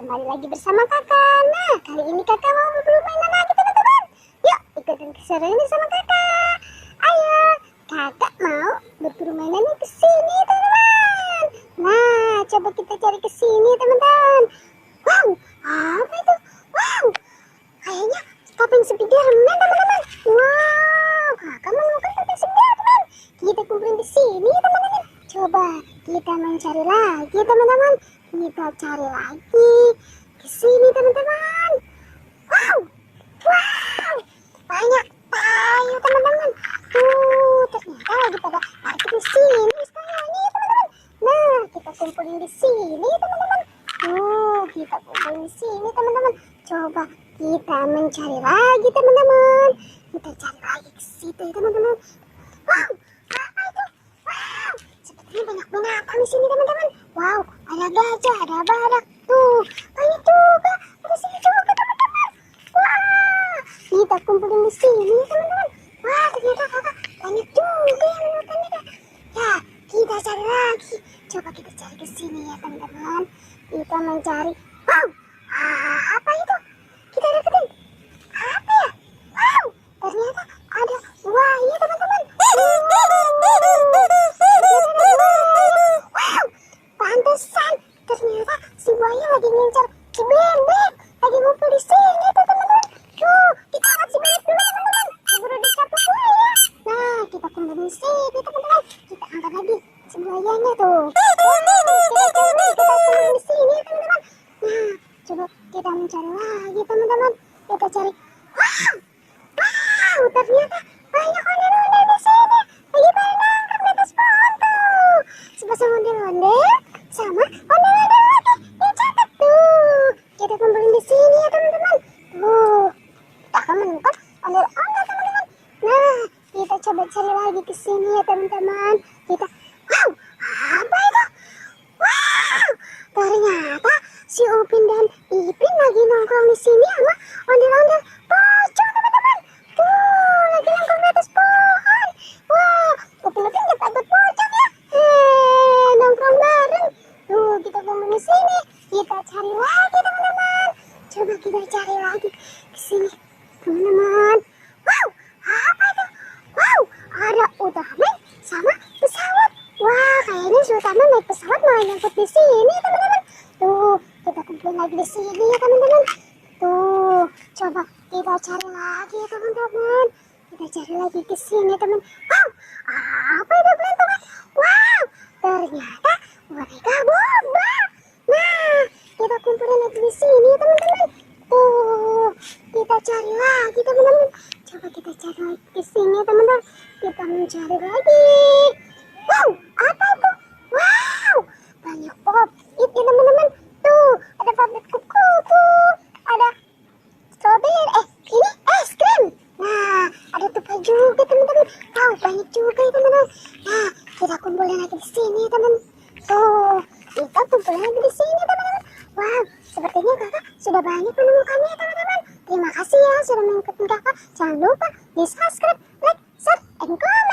kembali lagi bersama kakak. Nah, kali ini kakak mau berburu mainan lagi teman-teman. Yuk, ikutin keseruan sama kakak. Ayo, kakak mau berburu mainannya ke sini teman-teman. Nah, coba kita cari ke sini teman-teman. Wow, apa itu? Wow, kayaknya topeng Spiderman teman-teman. Wow, kakak menemukan topeng Spiderman. Kita kumpulin di sini teman-teman. Coba kita mencari lagi teman-teman. Kita cari lagi ke sini teman-teman. Wow, wow, banyak tayo teman-teman. Ternyata lagi pada parkir di sini tayonya teman-teman. Nah, kita kumpulin di sini teman-teman. Kita kumpulin di sini teman-teman. Coba kita mencari lagi teman-teman. Kita cari lagi ke situ teman-teman. Wow, apa itu? Wow, sepertinya banyak binatang di sini teman-teman. Wow, ada gajah, ada badak. Tuh, banyak juga. Ada sini juga teman-teman. Wah, kita kumpulin di sini teman-teman. Wah, ternyata kakak banyak juga yang menemukannya kak. Ya, kita cari lagi. Coba kita cari ke sini ya teman-teman. Kita mencari. Wow, apa itu? Kita deketin. Apa ya? Wow, ternyata ada buaya teman-teman. Wow, pantesan ternyata si buaya lagi ngincar si bebek. Lagi ngumpul di sini tuh teman-teman. Tuh, kita angkat si bebek dulu teman-teman. Keburu dicapuk buaya. Nah, kita kumpul di sini teman-teman. Kita angkat lagi si buayanya tuh. Kita kumpul di sini teman-teman. Nah, coba kita mencari lagi teman-teman. Kita cari. Wow, wow, ternyata banyak ondel-ondel di sini. Lagi pada nangkep di atas pohon tuh. Sepasang ondel-ondel sama ondel-ondel lagi dicatat tuh. Kita kumpulin di sini ya teman-teman. Kita akan menemukan ondel-ondel teman-teman. Nah, kita coba cari lagi ke sini ya teman-teman. Kita, wow, apa itu? Wow, ternyata si Upin dan Ipin lagi nongkrong di sini sama ondel-ondel pocong teman-teman. Tuh, lagi nongkrong di atas pohon. Wah, Upin gak takut pocong ya. Nongkrong bareng. Tuh, kita kumpul di sini. Kita cari lagi teman-teman. Coba kita cari lagi ke sini teman-teman. Wow, apa itu? Wow, ada Ultraman sama pesawat. Wah, kayaknya si Ultraman naik pesawat mau nyangkut di sini teman-teman. Tuh, kita kumpulin lagi di sini ya teman-teman. Tuh, coba kita cari lagi ya teman-teman. Kita cari lagi ke sini teman. Wow, apa itu teman-teman? Wow, ternyata mereka boba. Nah, kita kumpulin lagi di sini teman-teman. Tuh, kita cari lagi teman-teman. Coba kita cari lagi ke sini teman-teman. Kita mencari lagi. Wow, apa itu? Wow, banyak pop-it ya teman-teman. Tuh, ada pop-it kupu-kupu. Ada strawberry. Ini es krim. Nah, ada tupai juga teman-teman. Wow, banyak juga ya teman-teman. Nah, kita kumpulin lagi di sini teman. Tuh, kita kumpulin lagi di sini teman-teman. Wow, sepertinya kakak sudah banyak menemukannya teman-teman. Terima kasih ya sudah mengikuti kakak. Jangan lupa di subscribe, like, share, and comment.